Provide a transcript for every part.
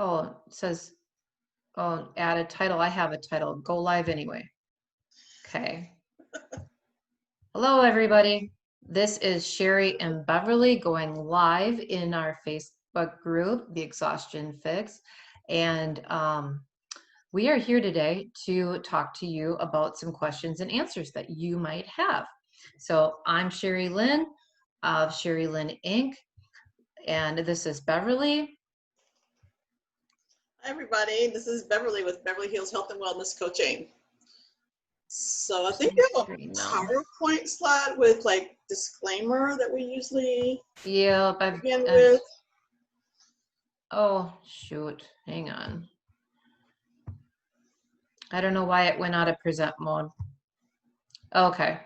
Oh, it says, oh, add a title. I have a title. Go live anyway. Okay. Hello, everybody. This is Cherie and Beverly going live in our Facebook group, The Exhaustion Fix. And we are here today to talk to you about some questions and answers that you might have. So I'm Cherie Lynn of Cherie Lynn Inc. And this is Beverly. Hi everybody, this is Beverly with Beverly Hills Health and Wellness Coaching. So I think we have a PowerPoint slide with like disclaimer that we usually begin with. Oh shoot, hang on. I don't know why it went out of present mode. Okay,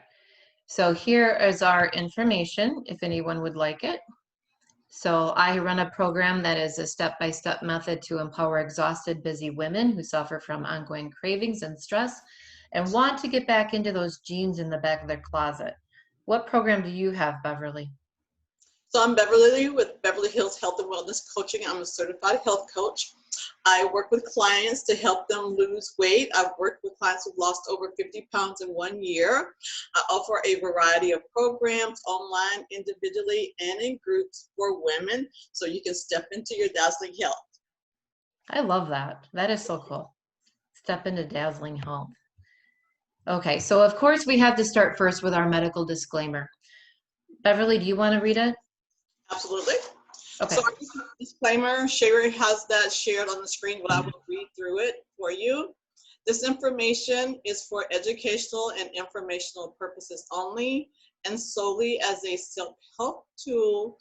so here is our information if anyone would like it. So I run a program that is a step-by-step method to empower exhausted, busy women who suffer from ongoing cravings and stress and want to get back into those jeans in the back of their closet. What program do you have, Beverly? So I'm Beverly with Beverly Hills Health and Wellness Coaching. I'm a certified health coach. I work with clients to help them lose weight. I've worked with clients who've lost over 50 pounds in 1 year. I offer a variety of programs online, individually, and in groups for women so you can step into your dazzling health. I love that. That is so cool. Step into dazzling health. Okay, so of course we have to start first with our medical disclaimer. Beverly, do you want to read it? Absolutely. Okay. So our disclaimer, Cherie has that shared on the screen, but I will read through it for you. This information is for educational and informational purposes only and solely as a self-help tool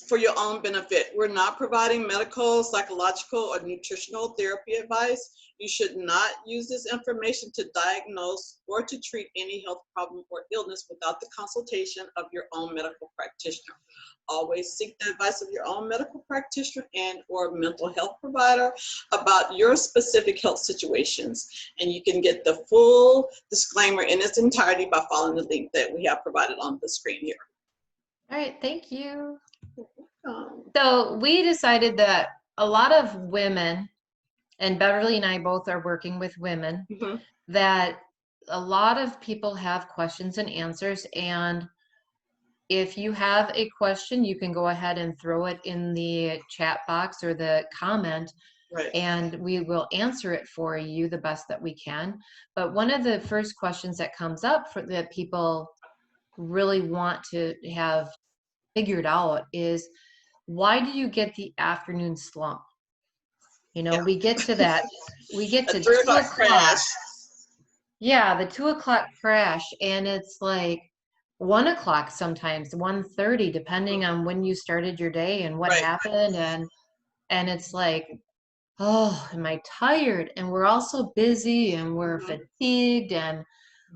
for your own benefit. We're not providing medical, psychological, or nutritional therapy advice. You should not use this information to diagnose or to treat any health problem or illness without the consultation of your own medical practitioner. Always seek the advice of your own medical practitioner and or mental health provider about your specific health situations. And you can get the full disclaimer in its entirety by following the link that we have provided on the screen here. All right, thank you. So we decided that a lot of women, and Beverly and I both are working with women, that a lot of people have questions and answers, and if you have a question, you can go ahead and throw it in the chat box or the comment, and we will answer it for you the best that we can. But one of the first questions that comes up for that people really want to have figured out is, why do you get the afternoon slump? You know, we get to that, we get to 2 o'clock. Crash. Yeah, the 2 o'clock crash, and it's like 1 o'clock sometimes, 1:30, depending on when you started your day and what happened, and it's like, oh, am I tired? And we're also busy and we're fatigued, and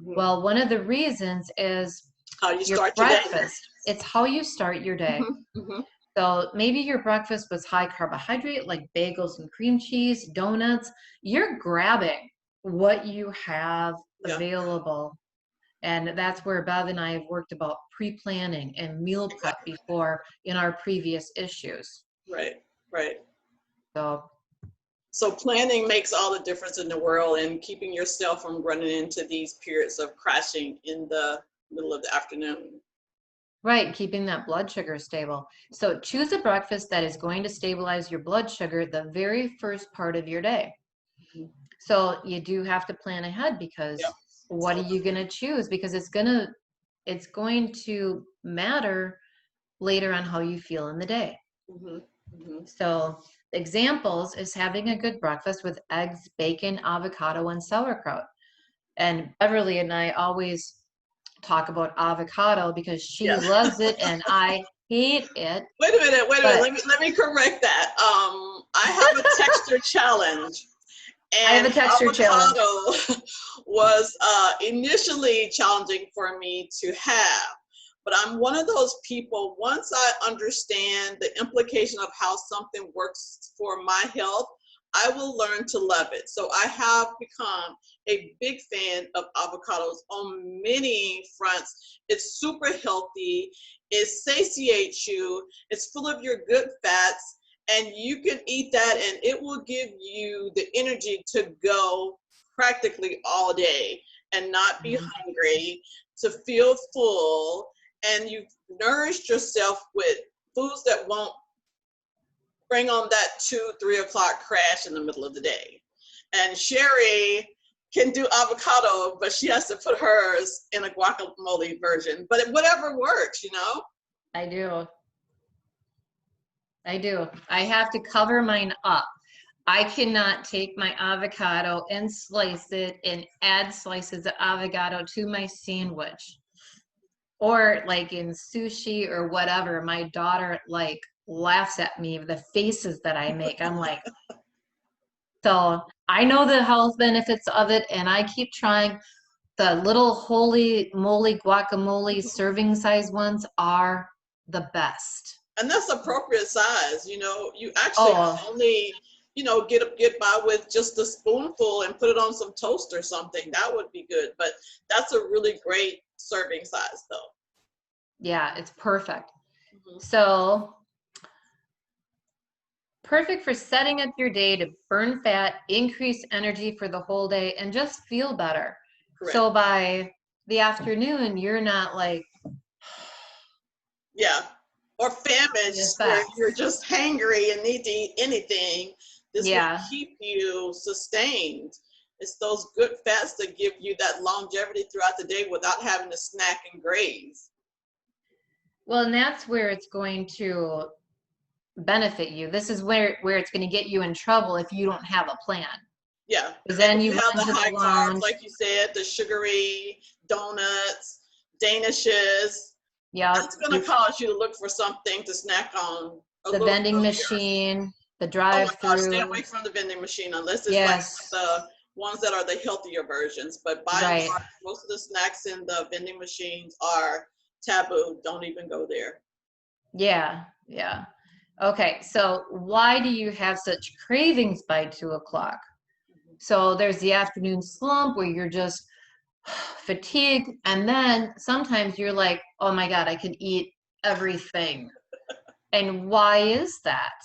well, one of the reasons is how you your start breakfast. Your day. It's how you start your day. So maybe your breakfast was high carbohydrate, like bagels and cream cheese, donuts. You're grabbing what you have available. And that's where Bev and I have worked about pre-planning and meal prep before in our previous issues. Right. So planning makes all the difference in the world, and keeping yourself from running into these periods of crashing in the middle of the afternoon. Right, keeping that blood sugar stable. So choose a breakfast that is going to stabilize your blood sugar the very first part of your day. So you do have to plan ahead, because what are you going to choose? Because it's going to matter later on how you feel in the day. So examples is having a good breakfast with eggs, bacon, avocado, and sauerkraut. And Beverly and I always talk about avocado because she loves it and I hate it. Wait a minute. Let me correct that. I have a texture challenge. And I have a texture challenge. Avocado was initially challenging for me to have. But I'm one of those people, once I understand the implication of how something works for my health, I will learn to love it. So I have become a big fan of avocados on many fronts. It's super healthy. It satiates you. It's full of your good fats. and you can eat that and it will give you the energy to go practically all day and not be hungry, to feel full, and you've nourished yourself with foods that won't bring on that 2-3 o'clock crash in the middle of the day. And Cherie can do avocado, but she has to put hers in a guacamole version. But whatever works, you know? I do. I have to cover mine up. I cannot take my avocado and slice it and add slices of avocado to my sandwich. Or like in sushi or whatever, my daughter like laughs at me, the faces that I make. I'm like, so I know the health benefits of it, and I keep trying. The little holy moly guacamole serving size ones are the best. And that's appropriate size. You know, you actually only, you know, get by with just a spoonful and put it on some toast or something. That would be good. But that's a really great serving size, though. Yeah, it's perfect. So perfect for setting up your day to burn fat, increase energy for the whole day, and just feel better. Correct. So by the afternoon, you're not like, yeah, or famished where you're just hangry and need to eat anything. This will keep you sustained. It's those good fats that give you that longevity throughout the day without having to snack and graze. Well, and that's where it's going to benefit you. This is where it's going to get you in trouble if you don't have a plan. Yeah, because then you have the high carbs, like you said, the sugary donuts, danishes. Yeah, it's going to cause you to look for something to snack on. The vending machine, the drive-through. Oh my gosh, stay away from the vending machine unless it's like the ones that are the healthier versions. But by and large, most of the snacks in the vending machines are taboo. Don't even go there. Yeah, yeah. Okay, so why do you have such cravings by 2 o'clock? So there's the afternoon slump where you're just fatigued, and then sometimes you're like, oh my God, I can eat everything. And why is that?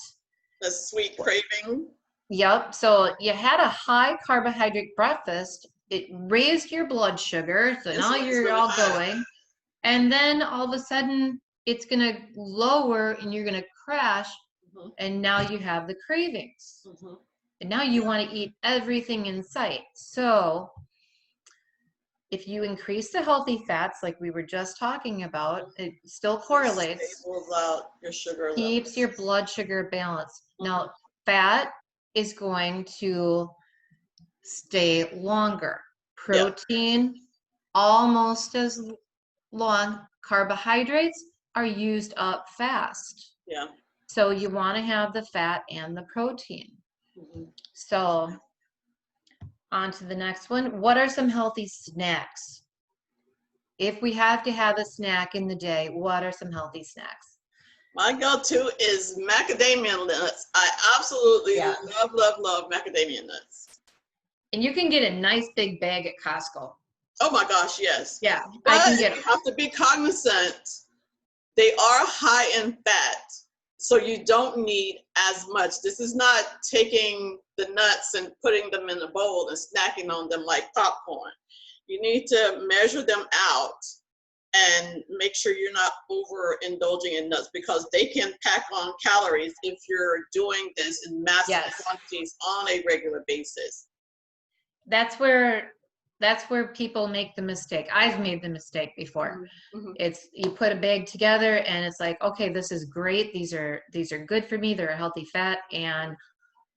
The sweet craving. Yep. So you had a high carbohydrate breakfast. It raised your blood sugar. So now you're all going. And then all of a sudden it's going to lower and you're going to crash. And now you have the cravings. And now you want to eat everything in sight. So if you increase the healthy fats, like we were just talking about, it still correlates. Stabilizes out your sugar levels. Keeps your blood sugar balanced. Now, fat is going to stay longer. Protein, almost as long. Carbohydrates are used up fast. Yeah. So you want to have the fat and the protein. So on to the next one. What are some healthy snacks? If we have to have a snack in the day, what are some healthy snacks? My go-to is macadamia nuts. I absolutely love macadamia nuts. And you can get a nice big bag at Costco. Oh my gosh, yes. Yeah, but I can get them. You have to be cognizant. They are high in fat, so you don't need as much. This is not taking the nuts and putting them in a bowl and snacking on them like popcorn. You need to measure them out and make sure you're not overindulging in nuts, because they can pack on calories if you're doing this in massive quantities on a regular basis. That's where people make the mistake. I've made the mistake before. It's you put a bag together and it's like, okay, this is great. These are good for me. They're a healthy fat, and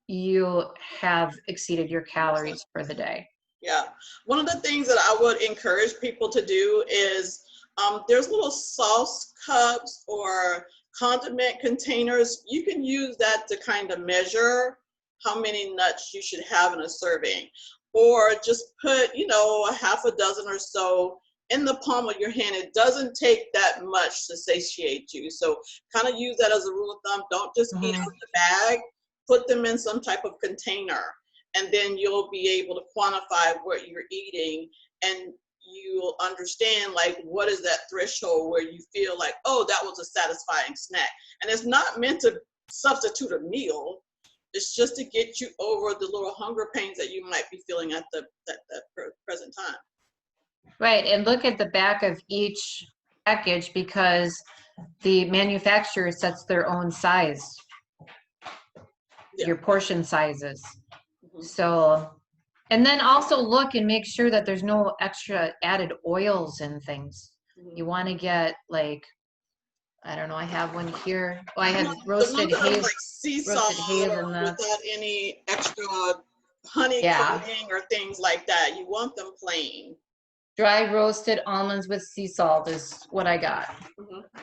you have exceeded your calories for the day. Yeah. One of the things that I would encourage people to do is there's little sauce cups or condiment containers. You can use that to kind of measure how many nuts you should have in a serving. Or just put, a half a dozen or so in the palm of your hand. It doesn't take that much to satiate you. So kind of use that as a rule of thumb. Don't just eat out the bag. Put them in some type of container. And then you'll be able to quantify what you're eating. And you'll understand, like, what is that threshold where you feel like, oh, that was a satisfying snack. And it's not meant to substitute a meal. It's just to get you over the little hunger pains that you might be feeling at that present time. Right, and look at the back of each package because the manufacturer sets their own size, your portion sizes. So, and then also look and make sure that there's no extra added oils and things. You want to get like, I don't know, I have one here. Oh, I had roasted like sea salt hazelnuts without any extra honey coating or things like that. You want them plain. Dry roasted almonds with sea salt is what I got.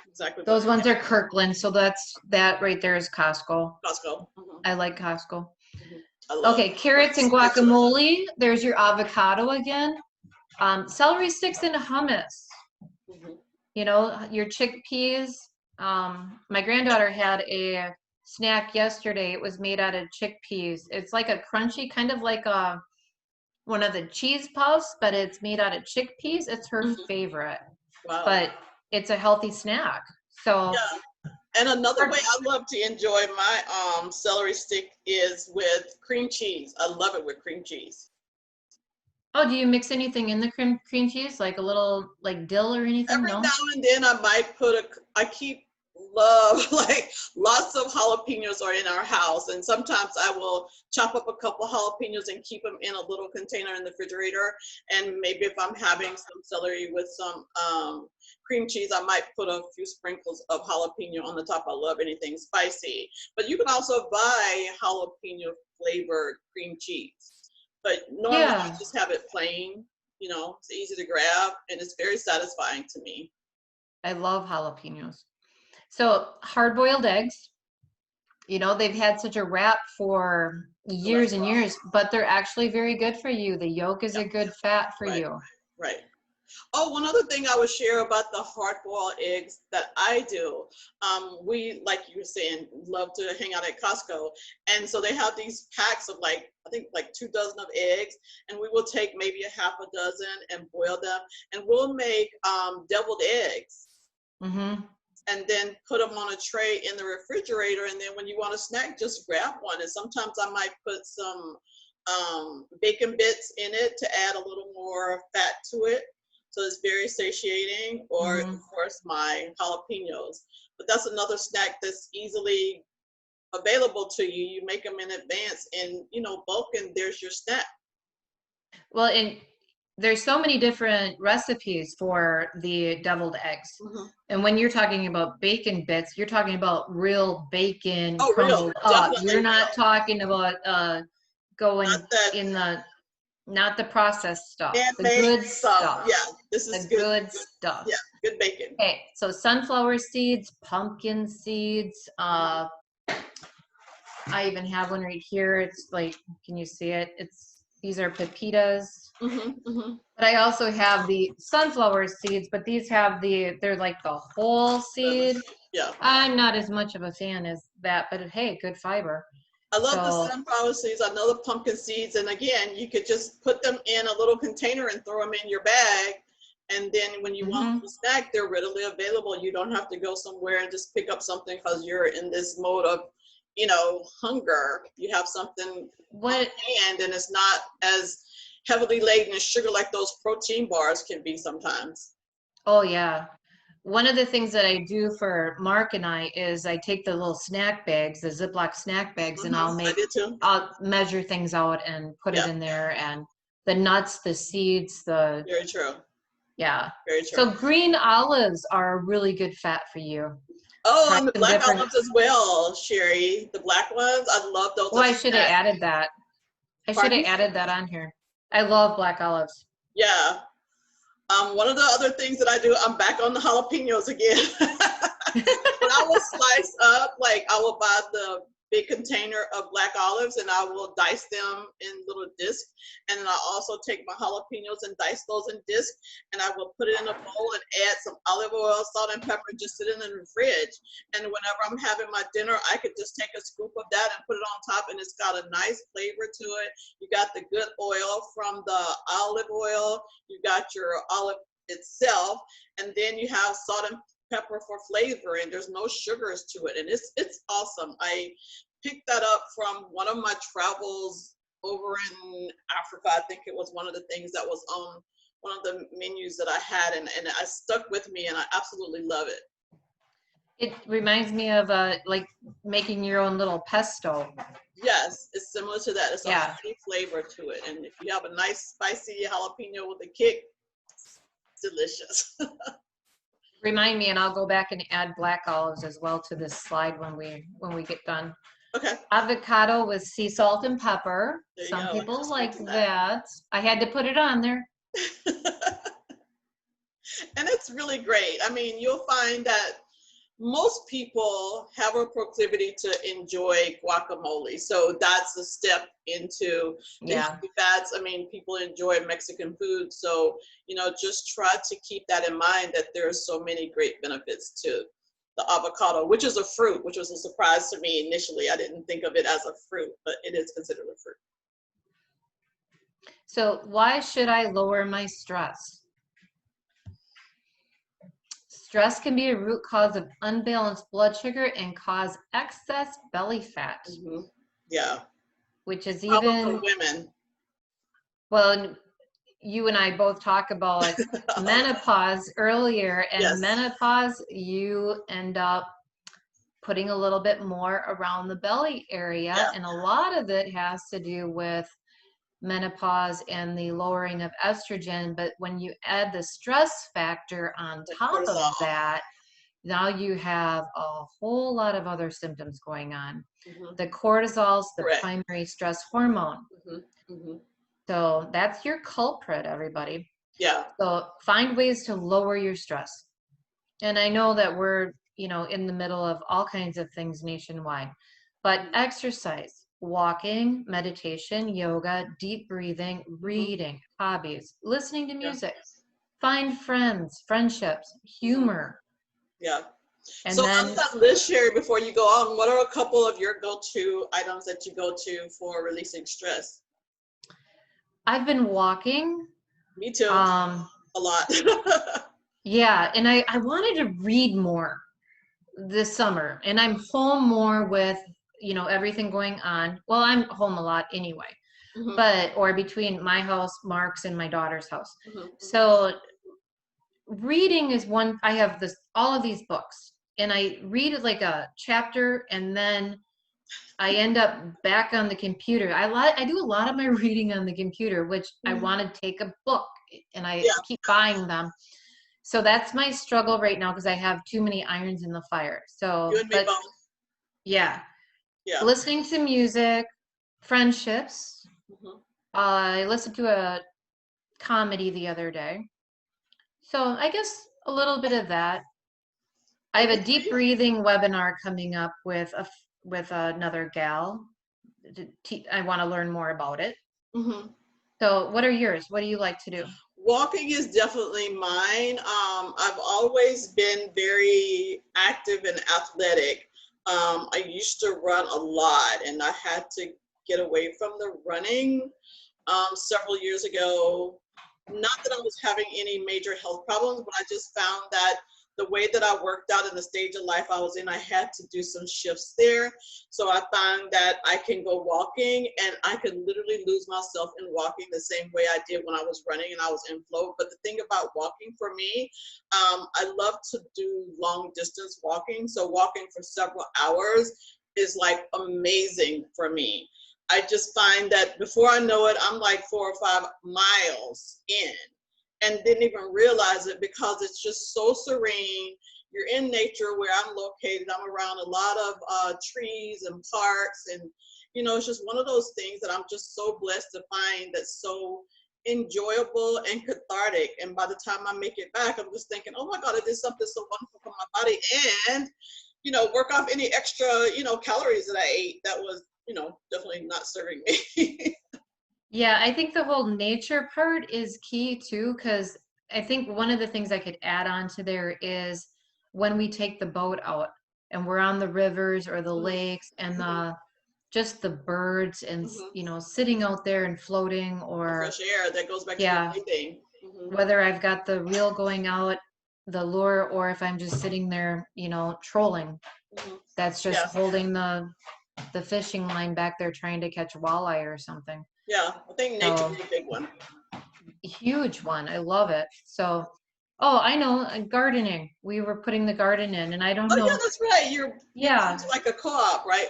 Exactly. Those ones are Kirkland, so that right there is Costco. Costco. I like Costco. Okay, carrots and guacamole. There's your avocado again. Celery sticks and hummus. You know, your chickpeas. My granddaughter had a snack yesterday. It was made out of chickpeas. It's like a crunchy, kind of like one of the cheese puffs, but it's made out of chickpeas. It's her favorite. Wow. But it's a healthy snack. So yeah. And another way I love to enjoy my celery stick is with cream cheese. I love it with cream cheese. Oh, do you mix anything in the cream cheese, like a little like dill or anything? Every now and then I might put love like lots of jalapenos are in our house, and sometimes I will chop up a couple jalapenos and keep them in a little container in the refrigerator. And maybe if I'm having some celery with some cream cheese, I might put a few sprinkles of jalapeno on the top. I love anything spicy, but you can also buy jalapeno flavored cream cheese. But normally I just have it plain. You know, it's easy to grab and it's very satisfying to me. I love jalapenos. So hard-boiled eggs, you know, they've had such a rap for years and years, but they're actually very good for you. The yolk is a good fat for you. Right. Oh, one other thing I would share about the hard-boiled eggs that I do. We, like you were saying, love to hang out at Costco. And so they have these packs of I think 2 dozen of eggs. And we will take maybe a half a dozen and boil them. And we'll make deviled eggs. And then put them on a tray in the refrigerator. And then when you want a snack, just grab one. And sometimes I might put some bacon bits in it to add a little more fat to it. So it's very satiating, or of course my jalapenos. But that's another snack that's easily available to you. You make them in advance and, you know, bulk, and there's your snack. Well, and there's so many different recipes for the deviled eggs. And when you're talking about bacon bits, you're talking about real bacon crumbled up. You're not talking about going in the, not the processed stuff, the good stuff. Yeah, this is good stuff. Yeah, good bacon. Okay, so sunflower seeds, pumpkin seeds. I even have one right here. It's like, can you see it? These are pepitas. But I also have the sunflower seeds, but these have they're like the whole seed. Yeah. I'm not as much of a fan as that, but hey, good fiber. I love the sunflower seeds. I know the pumpkin seeds. And again, you could just put them in a little container and throw them in your bag. And then when you want a snack, they're readily available. You don't have to go somewhere and just pick up something because you're in this mode of, you know, hunger. You have something on hand, and it's not as heavily laden in sugar like those protein bars can be sometimes. Oh, yeah. One of the things that I do for Mark and I is I take the little snack bags, the Ziploc snack bags, and I'll measure things out and put it in there, and the nuts, the seeds, Very true. Yeah. Very true. So green olives are a really good fat for you. Oh, and the black olives as well, Cherie. The black ones, I love those. Oh, I should have added that. I should have added that on here. I love black olives. Yeah. One of the other things that I do, I'm back on the jalapenos again. But I will slice up, like I will buy the big container of black olives and I will dice them in little discs. And then I also take my jalapenos and dice those in discs, and I will put it in a bowl and add some olive oil, salt and pepper, and just sit it in the fridge. And whenever I'm having my dinner, I could just take a scoop of that and put it on top, and it's got a nice flavor to it. You got the good oil from the olive oil, you got your olive itself, and then you have salt and pepper for flavor, and there's no sugars to it, and it's awesome. I picked that up from one of my travels over in Africa. I think it was one of the things that was on one of the menus that I had, and I stuck with me, and I absolutely love it. It reminds me of like making your own little pesto. Yes, it's similar to that. It's a Yeah. honey flavor to it, and if you have a nice spicy jalapeno with a kick, it's delicious. Remind me, and I'll go back and add black olives as well to this slide when we get done. Okay. Avocado with sea salt and pepper. There you Some go. people like that. I had to put it on there. And it's really great. I mean, you'll find that most people have a proclivity to enjoy guacamole. So that's a step into the healthy fats. I mean, people enjoy Mexican food. So, you know, just try to keep that in mind, that there are so many great benefits to the avocado, which is a fruit, which was a surprise to me initially. I didn't think of it as a fruit, but it is considered a fruit. So why should I lower my stress? Stress can be a root cause of unbalanced blood sugar and cause excess belly fat. Mm-hmm. Yeah. Which is Problem even for women. Well, you and I both talk about menopause earlier, and Yes. menopause, you end up putting a little bit more around the belly area, Yeah. and a lot of it has to do with menopause and the lowering of estrogen. But when you add the stress factor on top of that, now you have a whole lot of other symptoms going on. Mm-hmm. The cortisol's the Correct. primary stress hormone. Mm-hmm. Mm-hmm. So that's your culprit, everybody. Yeah. So find ways to lower your stress. And I know that we're, you know, in the middle of all kinds of things nationwide, but exercise, walking, meditation, yoga, deep breathing, reading, hobbies, listening to music, find friends, friendships, humor. Yeah. And so then on that list, Cherie, before you go on, what are a couple of your go-to items that you go to for releasing stress? I've been walking. Me too. A lot. Yeah, and I wanted to read more this summer, and I'm home more with, you know, everything going on. Well, I'm home a lot anyway, but, or between my house, Mark's, and my daughter's house. So reading is one. I have this, all of these books, and I read like a chapter, and then I end up back on the computer. I do a lot of my reading on the computer, which I want to take a book, and I keep buying them. So that's my struggle right now, because I have too many irons in the fire. So, you and me both. Yeah. Listening to music, friendships. I listened to a comedy the other day. So I guess a little bit of that. I have a deep breathing webinar coming up with another gal. I want to learn more about it. So what are yours? What do you like to do? Walking is definitely mine. I've always been very active and athletic. I used to run a lot, and I had to get away from the running several years ago. Not that I was having any major health problems, but I just found that the way that I worked out in the stage of life I was in, I had to do some shifts there. So I found that I can go walking, and I can literally lose myself in walking the same way I did when I was running and I was in flow. But the thing about walking for me, I love to do long distance walking. So walking for several hours is like amazing for me. I just find that before I know it, I'm like 4 or 5 miles in, and didn't even realize it, because it's just so serene. You're in nature where I'm located. I'm around a lot of trees and parks, and you know, it's just one of those things that I'm just so blessed to find that's so enjoyable and cathartic. And by the time I make it back, I'm just thinking, oh my God, I did something so wonderful for my body, and you know, work off any extra, you know, calories that I ate that was, you know, definitely not serving me. Yeah, I think the whole nature part is key too, because I think one of the things I could add on to there is when we take the boat out and we're on the rivers or the lakes, and just the birds, and you know, sitting out there and floating, or fresh air, that goes back to the thing. whether I've got the reel going out the lure, or if I'm just sitting there, you know, trolling, that's just holding the fishing line back there trying to catch walleye or something. Yeah, I think nature is a big one. Huge one. I love it. So, oh, I know, gardening. We were putting the garden in, and I don't know. Oh, yeah, that's right. You're like a co-op, right?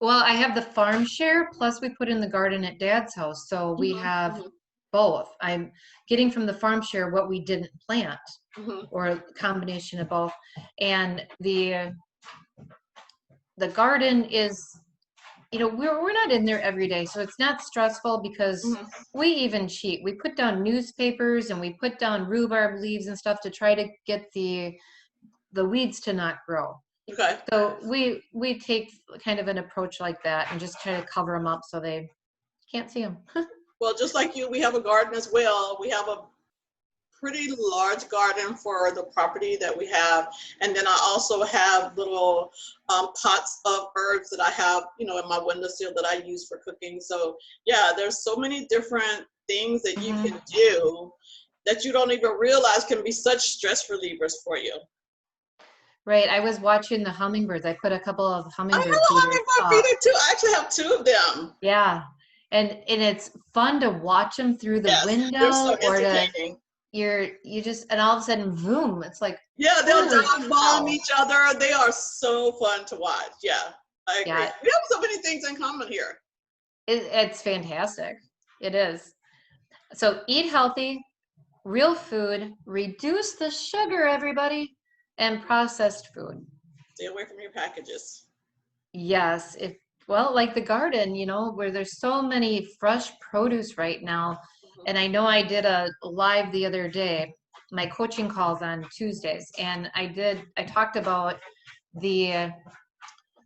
Well, I have the farm share, plus we put in the garden at Dad's house. So we have both. I'm getting from the farm share what we didn't plant, or a combination of both. And the garden is, you know, we're not in there every day, so it's not stressful because we even cheat. We put down newspapers and we put down rhubarb leaves and stuff to try to get the weeds to not grow. Okay. So we take kind of an approach like that and just try to cover them up so they can't see them. Well, just like you, we have a garden as well. We have a pretty large garden for the property that we have, and then I also have little pots of herbs that I have, you know, in my windowsill that I use for cooking. So yeah, there's so many different things that you can do that you don't even realize can be such stress relievers for you. Right. I was watching the hummingbirds. I put a couple of hummingbird feeders. Hummingbird feeder too. I actually have 2 of them. Yeah, and it's fun to watch them through the window, so or you just, and all of a sudden, boom! It's like, yeah, they'll dog bomb each other. They are so fun to watch. Yeah, I agree. Yeah. We have so many things in common here. It's fantastic. It is. So eat healthy, real food, reduce the sugar, everybody, and processed food. Stay away from your packages. Yes. Well, like the garden, you know, where there's so many fresh produce right now. And I know I did a live the other day, my coaching calls on Tuesdays, and I talked about the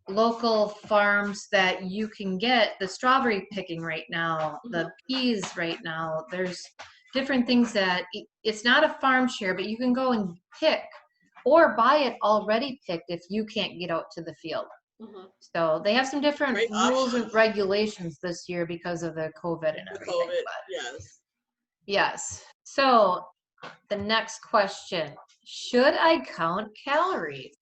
local farms that you can get the strawberry picking right now, the peas right now. There's different things that it's not a farm share, but you can go and pick or buy it already picked if you can't get out to the field. So they have some different rules and regulations this year because of the COVID and everything. Yes. Yes. So the next question, should I count calories?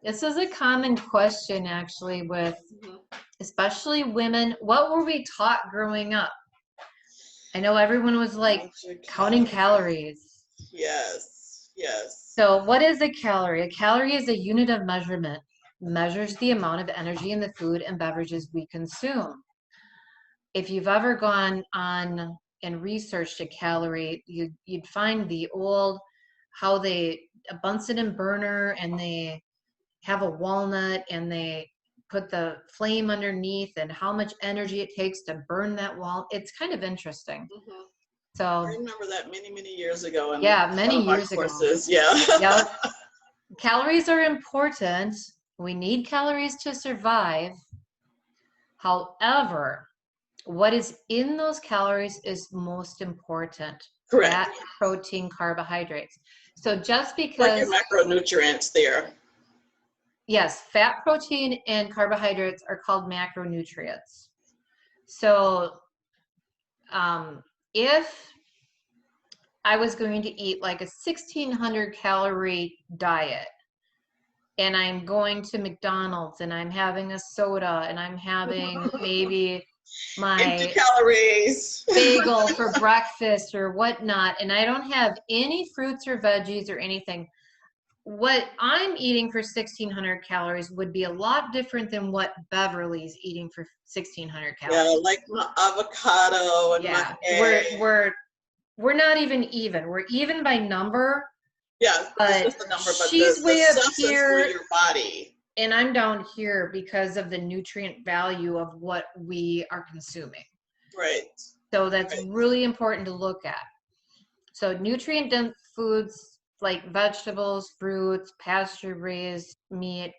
This is a common question actually with especially women. What were we taught growing up? I know everyone was like counting calories. Yes, yes. So what is a calorie? A calorie is a unit of measurement. Measures the amount of energy in the food and beverages we consume. If you've ever gone on and researched a calorie, you'd find the old, how they a Bunsen burner, and they have a walnut and they put the flame underneath and how much energy it takes to burn that wall. It's kind of interesting. So I remember that many years ago. Yeah, many years ago. Yeah. Calories are important. We need calories to survive. However, what is in those calories is most important. Correct. Fat, protein, carbohydrates. So just because like your macronutrients there. Yes, fat, protein, and carbohydrates are called macronutrients. So if I was going to eat like a 1,600 calorie diet, and I'm going to McDonald's and I'm having a soda and I'm having maybe my empty calories bagel for breakfast or whatnot, and I don't have any fruits or veggies or anything, what I'm eating for 1,600 calories would be a lot different than what Beverly's eating for 1,600 calories. Yeah, like my avocado and my egg. We're not even. We're even by number. Yeah, but just the number, but she's way up here for your body. And I'm down here because of the nutrient value of what we are consuming. Right. So that's really important to look at. So nutrient-dense foods like vegetables, fruits, pasture-raised meat.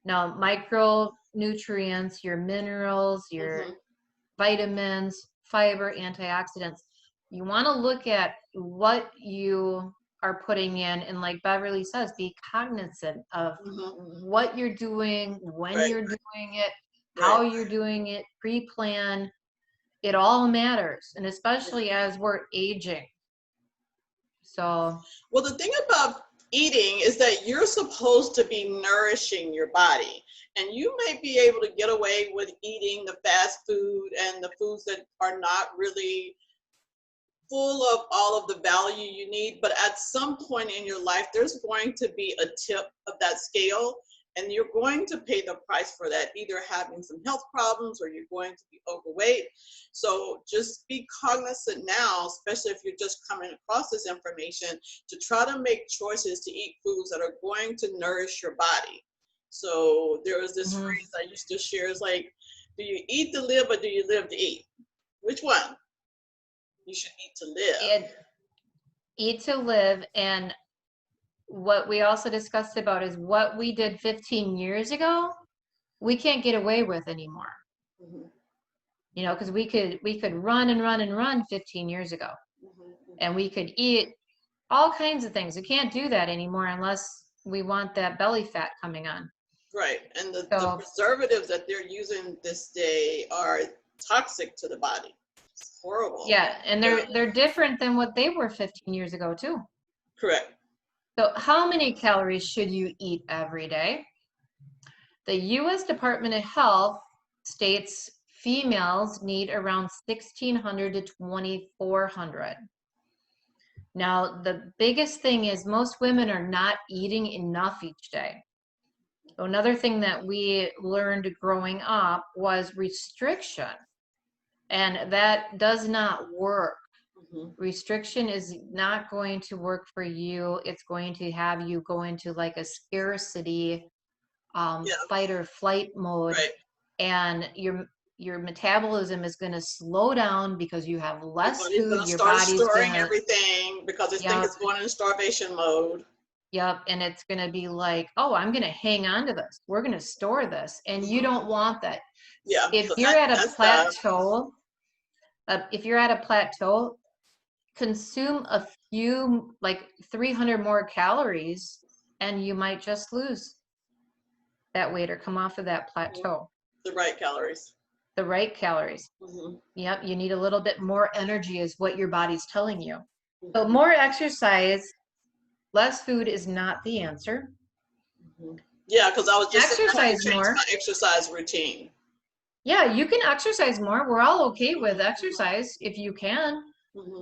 Now, micronutrients, your minerals, your vitamins, fiber, antioxidants. You want to look at what you are putting in, and like Beverly says, be cognizant of what you're doing, when you're doing it, how you're doing it, pre-plan. It all matters, and especially as we're aging. So, well, the thing about eating is that you're supposed to be nourishing your body. And you may be able to get away with eating the fast food and the foods that are not really full of all of the value you need. But at some point in your life, there's going to be a tip of that scale. And you're going to pay the price for that, either having some health problems or you're going to be overweight. So just be cognizant now, especially if you're just coming across this information, to try to make choices to eat foods that are going to nourish your body. So there was this phrase I used to share, is like, do you eat to live or do you live to eat? Which one? You should eat to live. Eat to live. And what we also discussed about is what we did 15 years ago, we can't get away with anymore. Mm-hmm. You know, because we could run and run and run 15 years ago. Mm-hmm. And we could eat all kinds of things. We can't do that anymore unless we want that belly fat coming on. Right. And the preservatives that they're using this day are toxic to the body. It's horrible. Yeah, and they're different than what they were 15 years ago too. Correct. So how many calories should you eat every day? The U.S. Department of Health states females need around 1,600 to 2,400. Now, the biggest thing is most women are not eating enough each day. So another thing that we learned growing up was restriction, and that does not work. Restriction is not going to work for you. It's going to have you go into like a scarcity, fight or flight mode, right. And your metabolism is going to slow down because you have less food. Your body's storing everything because it's think it's going into starvation mode. Yep, and it's going to be like, oh, I'm going to hang on to this. We're going to store this, and you don't want that. Yeah. If you're at a plateau, consume a few, like 300 more calories, and you might just lose that weight or come off of that plateau. The right calories. The right calories. Yep, you need a little bit more energy is what your body's telling you. So more exercise, less food is not the answer. Yeah, because I was just exercise more. My exercise routine. Yeah, you can exercise more. We're all okay with exercise if you can,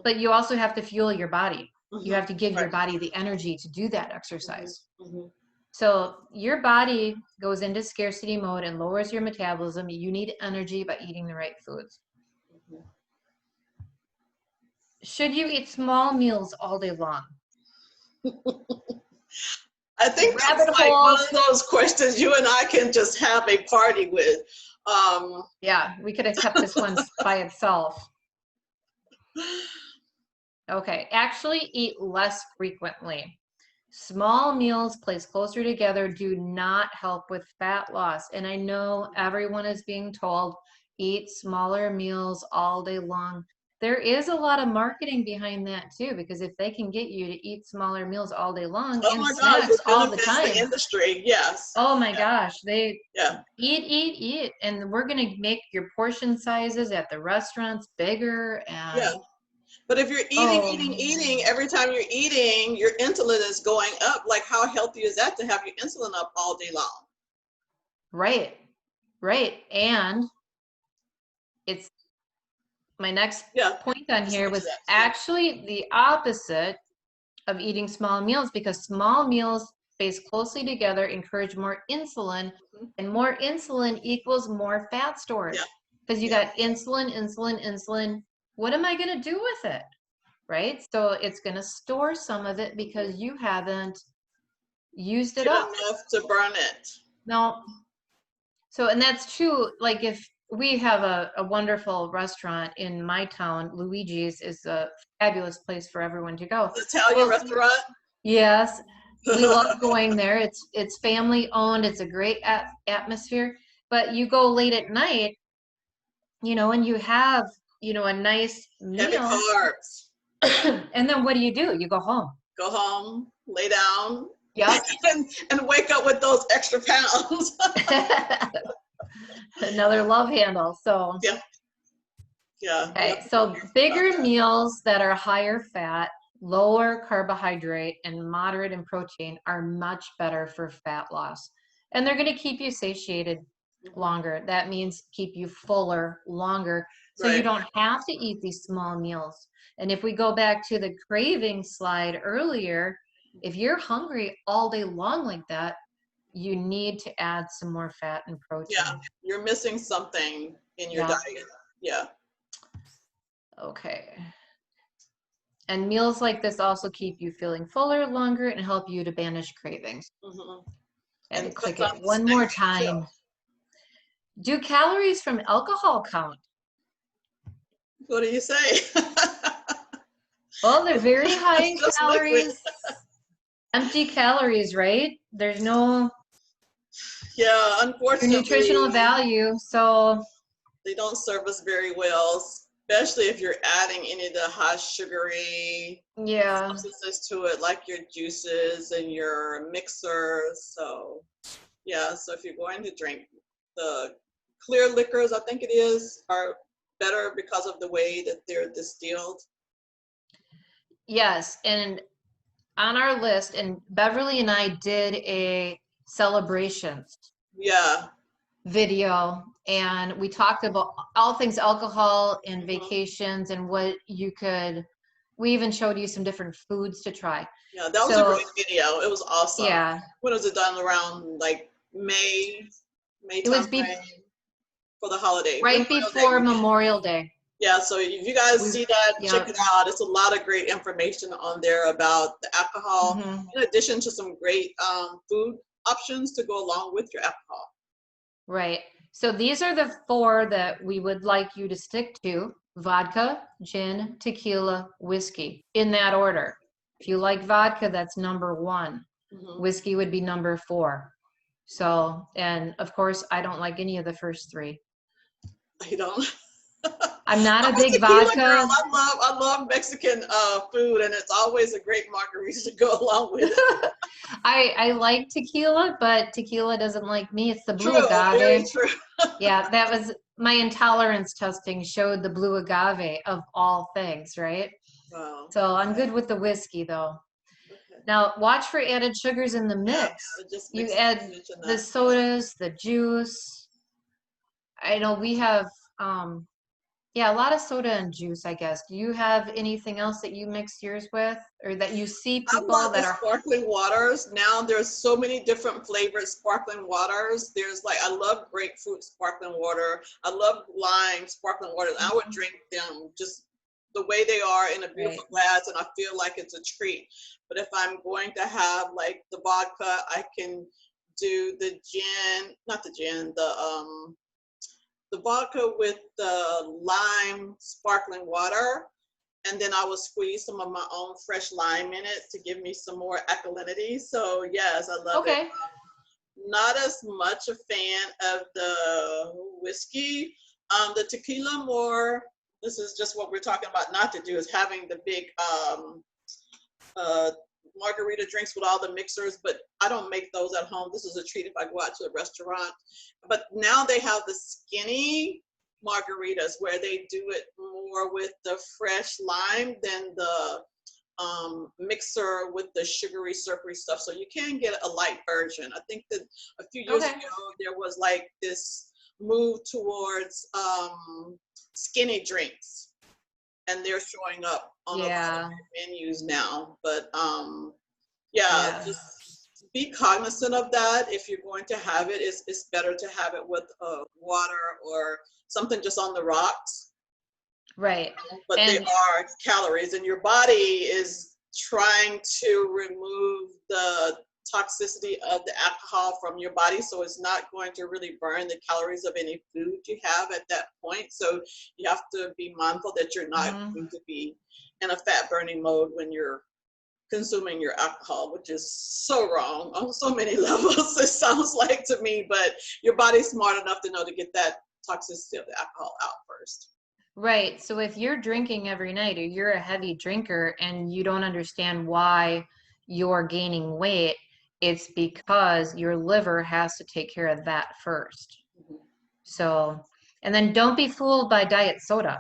but you also have to fuel your body. You have to give your body the energy to do that exercise. So your body goes into scarcity mode and lowers your metabolism. You need energy by eating the right foods. Should you eat small meals all day long? I think that's like one of those questions you and I can just have a party with. Yeah, we could have kept this one by itself. Okay, actually eat less frequently. Small meals placed closer together do not help with fat loss. And I know everyone is being told, eat smaller meals all day long. There is a lot of marketing behind that too, because if they can get you to eat smaller meals all day long and snacks all the time. The industry, yes. Oh my gosh, they eat. And we're going to make your portion sizes at the restaurants bigger. And but if you're eating, every time you're eating, your insulin is going up. Like, how healthy is that to have your insulin up all day long? Right. And it's my next point on here was actually the opposite of eating small meals, because small meals spaced closely together encourage more insulin, and more insulin equals more fat storage. Because you got insulin. What am I going to do with it? Right? So it's going to store some of it because you haven't used it up. Enough to burn it. No. So, and that's true. Like if we have a wonderful restaurant in my town, Luigi's is a fabulous place for everyone to go. Italian restaurant? Yes. We love going there. It's family owned. It's a great atmosphere. But you go late at night, and you have, a nice meal. Heavy carbs. And then what do? You go home. Go home, lay down. Yep. and wake up with those extra pounds. Another love handle. So yeah. Okay, so bigger meals that are higher fat lower carbohydrate and moderate in protein are much better for fat loss. And they're going to keep you satiated longer. That means keep you fuller longer. So you don't have to eat these small meals. And if we go back to the craving slide earlier, if you're hungry all day long like that, you need to add some more fat and protein. Yeah, you're missing something in your diet. Yeah. Okay. And meals like this also keep you feeling fuller longer and help you to banish cravings. And click it one more time. Do calories from alcohol count? What do you say? Well, they're very high in calories. Empty calories, right? There's no unfortunately nutritional value, so they don't serve us very well, especially if you're adding any of the high sugary substances to it, like your juices and your mixers. So so if you're going to drink, the clear liquors, I think it is, are better because of the way that they're distilled. Yes, and on our list, and Beverly and I did a celebrations video, and we talked about all things alcohol and vacations and what you could, we even showed you some different foods to try. Yeah, that was a great video. It was awesome. Yeah. When was it done? Around like May it was for the holiday. Right before Memorial Day. Yeah, so if you guys see that, check it out. It's a lot of great information on there about the alcohol, in addition to some great food options to go along with your alcohol. Right. So these are the 4 that we would like you to stick to: vodka, gin, tequila, whiskey, in that order. If you like vodka, that's number 1. Whiskey would be number 4. So, and of course, I don't like any of the first 3. You don't? I'm not a big vodka girl. I love Mexican food, and it's always a great margarita to go along with it. I like tequila, but tequila doesn't like me. It's the blue agave. Very true. Yeah, that was my intolerance testing showed the blue agave of all things, right? Wow. So I'm good with the whiskey though. Now watch for added sugars in the mix. You add the sodas, the juice. I know we have a lot of soda and juice, I guess. Do you have anything else that you mix yours with, or that you see people that are sparkling waters? Now there's so many different flavored sparkling waters. There's like, I love grapefruit sparkling water. I love lime sparkling water. I would drink them just the way they are in a beautiful glass, and I feel like it's a treat. But if I'm going to have like the vodka, I can do the gin, not the gin, the vodka with the lime sparkling water, and then I will squeeze some of my own fresh lime in it to give me some more alkalinity. So yes, I love it. Not as much a fan of the whiskey. The tequila more, this is just what we're talking about not to do, is having the big margarita drinks with all the mixers, but I don't make those at home. This is a treat if I go out to a restaurant. But now they have the skinny margaritas where they do it more with the fresh lime than the mixer with the sugary syrupy stuff. So you can get a light version. I think that a few years ago there was like this move towards skinny drinks, and they're showing up on a lot of menus now. But just be cognizant of that. If you're going to have it, it's better to have it with water or something just on the rocks. Right. But they are calories, and your body is trying to remove the toxicity of the alcohol from your body, so it's not going to really burn the calories of any food you have at that point. So you have to be mindful that you're not going to be in a fat burning mode when you're consuming your alcohol, which is so wrong on so many levels, it sounds like to me. But your body's smart enough to know to get that toxicity of the alcohol out first. Right. So if you're drinking every night, or you're a heavy drinker and you don't understand why you're gaining weight, it's because your liver has to take care of that first. So, and then don't be fooled by diet soda.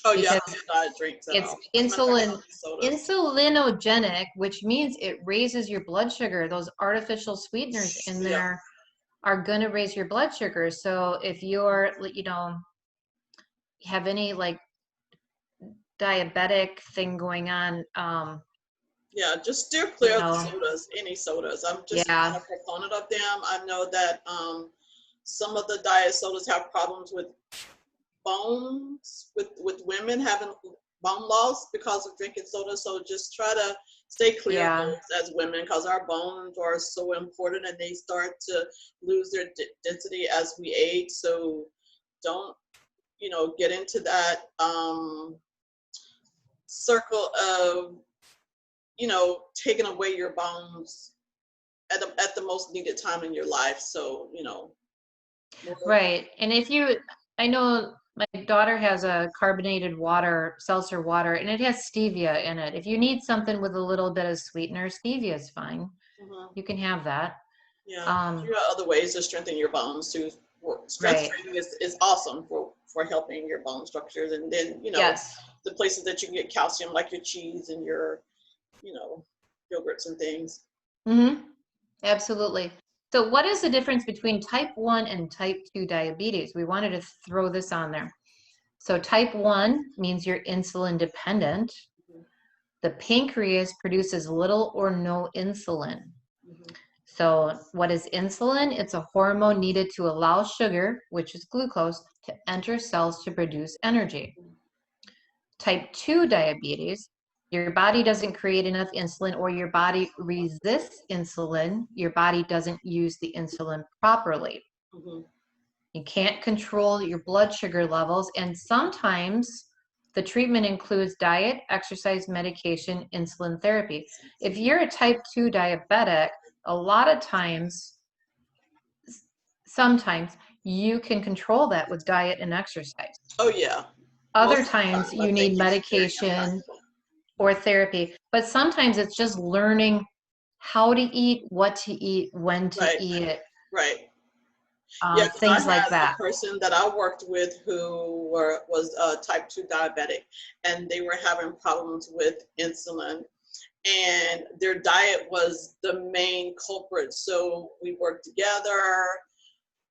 Oh yeah, I because don't do diet drinks at it's all. As a matter of fact, I don't do sodas. insulinogenic, which means it raises your blood sugar. Those artificial sweeteners in Yeah. there are going to raise your blood sugar. So if you're, you know, have any like diabetic thing going on, Yeah, just steer you clear of the know, sodas, any sodas. I'm just yeah, not a proponent of them. I know that some of the diet sodas have problems with bones, with women having bone loss because of drinking soda. So just try to stay clear of yeah, those as women, because our bones are so important and they start to lose their density as we age. So don't, you know, get into that circle of, you know, taking away your bones at the most needed time in your life. So, you know, right. And if you, I know my daughter has a carbonated water, seltzer water, and it has stevia in it. If you need something with a little bit of sweetener, stevia is fine. mhm. You can have that. Yeah, Um, you got other ways to strengthen your bones too. Strength right. training is awesome for helping your bone structures. And then, you know, Yes. the places that you can get calcium, like your cheese and your, you know, yogurts and things. Mm-hmm. Absolutely. So what is the difference between type 1 and type 2 diabetes? We wanted to throw this on there. So type 1 means you're insulin dependent. Mhm, The pancreas produces little or no insulin. mhm, So what is insulin? It's a hormone needed to allow sugar, which is glucose, to enter cells to produce energy. Type 2 diabetes, your body doesn't create enough insulin, or your body resists insulin. Your body doesn't use the insulin properly. mhm. You can't control your blood sugar levels, and sometimes the treatment includes diet, exercise, medication, insulin therapy. If you're a type 2 diabetic, a lot of times, sometimes you can control that with diet and exercise. Oh yeah, Other most of the times time I you think need it's very medication impactful. or therapy, but sometimes it's just learning how to eat, what to eat, when to Right, eat it, right. Yeah, because I things like had a that. person that I worked with who was type 2 diabetic, and they were having problems with insulin, and their diet was the main culprit. So we worked together,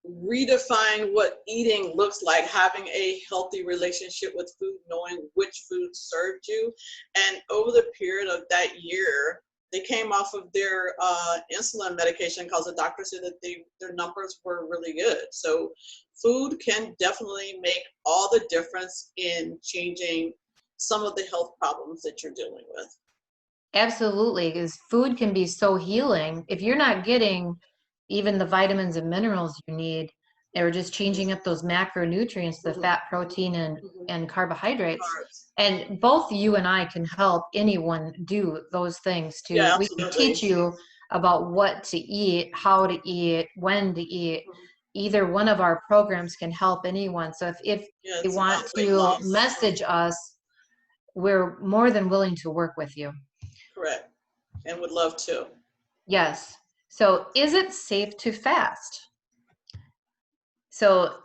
redefine what eating looks like, having a healthy relationship with food, knowing which food served you. And over the period of that year, they came off of their insulin medication because the doctor said that their numbers were really good. So food can definitely make all the difference in changing some of the health problems that you're dealing with. Absolutely, because food can be so healing. If you're not getting even the vitamins and minerals you need, or just changing up those macronutrients, the Mhm, fat, protein, mhm. and carbohydrates, Carbs. and both you and I can help anyone do those things Yeah, too. We can teach absolutely. you about what to eat, how to eat, when to eat. Mhm. Either one of our programs can help anyone. So if Yeah, they it's want about weight to loss. message us, we're more than willing to work with you. Correct. And would love to. Yes. So is it safe to fast? So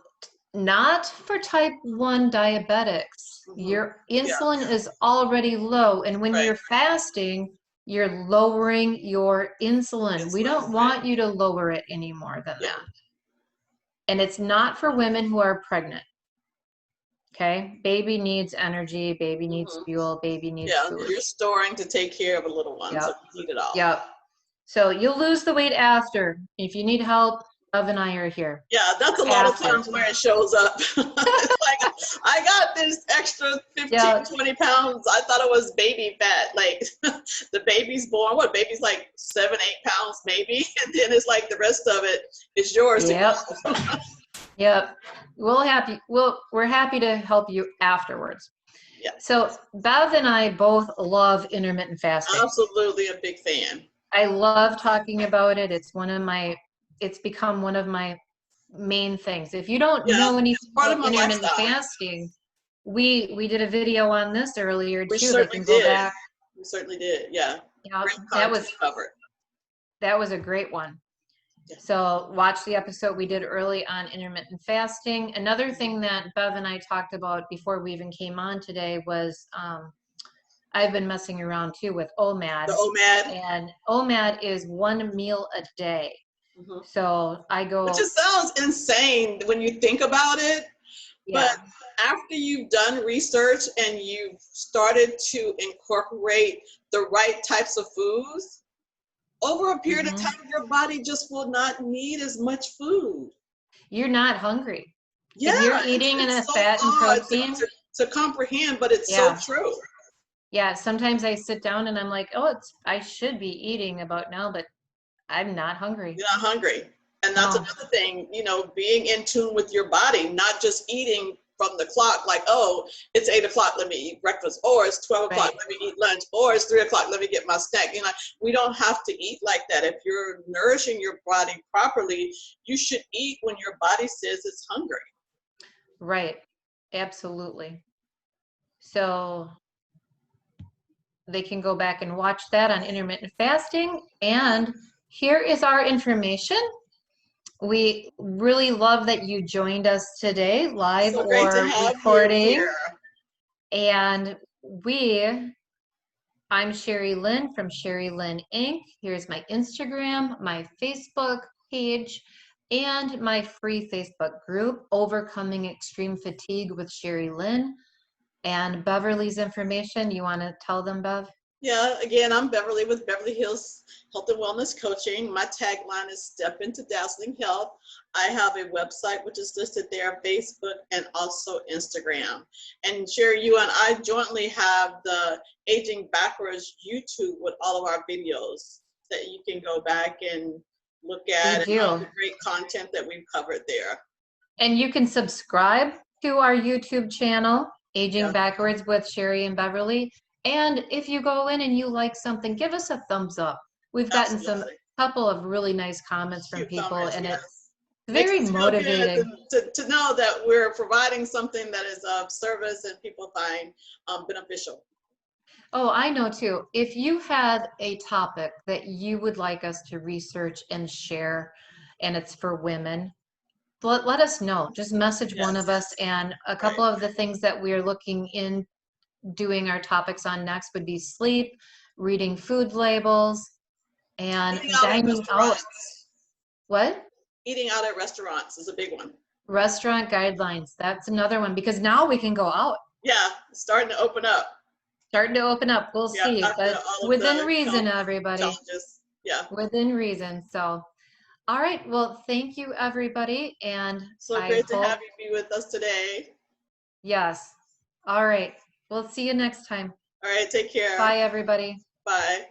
not for type 1 diabetics. Hmm. Your Yeah, insulin is already low. And when right. you're fasting, you're lowering your insulin. We Insulin, don't right. want you to lower it any more than Yeah. that. And it's not for women who are pregnant. Okay. Baby needs energy. Baby needs Hmm. fuel. Baby needs Yeah, food. you're storing to take care of a little one, so Yep. you need it all. Yep. So you'll lose the weight after. If you need help, Love and I are here. Yeah, that's a lot of After. times where it shows up. It's like, I got this extra 15, Yeah. 20 pounds. I thought it was baby fat. Like the baby's born, what, baby's like 7, 8 pounds maybe. And then it's like the rest of it is yours to Yep. go. Yep. We're happy to help you afterwards. Yeah, So Bev and I both love intermittent fasting. absolutely a big fan. I love talking about it. It's become one of my main things. If you don't Yeah, know anything it's part of about my intermittent lifestyle. fasting, we did a video on this earlier We too. They certainly can go did. back. We certainly did. Yeah, Yeah, great content covered. that was a great one. So watch the episode we did early on intermittent fasting. Another thing that Bev and I talked about before we even came on today was I've been messing around too with OMAD. The OMAD. And OMAD is 1 meal a day. So I go. Which just sounds insane when you think about it. Yeah. But after you've done research and you've started to incorporate the right types of foods, over a period of time, your body just will not need as much food. You're not hungry. Yeah, if you're eating enough so fat and protein. To comprehend, but it's so true. Yeah, sometimes I sit down and I'm like, oh, I should be eating about now, but I'm not hungry. You're not hungry. And that's another thing, you know, being in tune with your body, not just eating from the clock, like, oh, it's 8 o'clock, let me eat breakfast, or it's 12 o'clock, let me eat lunch, or it's 3 o'clock, let me get my snack. You know, we don't have to eat like that. If you're nourishing your body properly, you should eat when your body says it's hungry. Right. Absolutely. So they can go back and watch that on intermittent fasting. And here is our information. We really love that you joined us today, live or recording. And I'm Cherie Lynn from Cherie Lynn Inc. Here's my Instagram, my Facebook page, and my free Facebook group, Overcoming Extreme Fatigue with Cherie Lynn. And Beverly's information, you want to tell them, Bev? Yeah, again, I'm Beverly with Beverly Hills Health and Wellness Coaching. My tagline is Step into Dazzling Health. I have a website which is listed there, Facebook, and also Instagram. And Cherie, you and I jointly have the Aging Backwards YouTube with all of our videos that you can go back and look at, and all the great content that we've covered there. And you can subscribe to our YouTube channel, Aging Backwards with Cherie and Beverly. And if you go in and you like something, give us a thumbs up. We've gotten a couple of really nice comments from people, and it's very motivating to know that we're providing something that is of service and people find beneficial. Oh, I know too. If you had a topic that you would like us to research and share, and it's for women, let us know. Just message one of us, and a couple of the things that we're looking in doing our topics on next would be sleep, reading food labels, and dining out. What? Eating out at restaurants is a big one. Restaurant guidelines. That's another one, because now we can go out. Yeah, starting to open up. Starting to open up. We'll see, but within reason, everybody. Challenges. Yeah. Within reason. So, all right. Well, thank you, everybody, and so great to have you be with us today. Yes. All right. We'll see you next time. All right. Take care. Bye, everybody. Bye.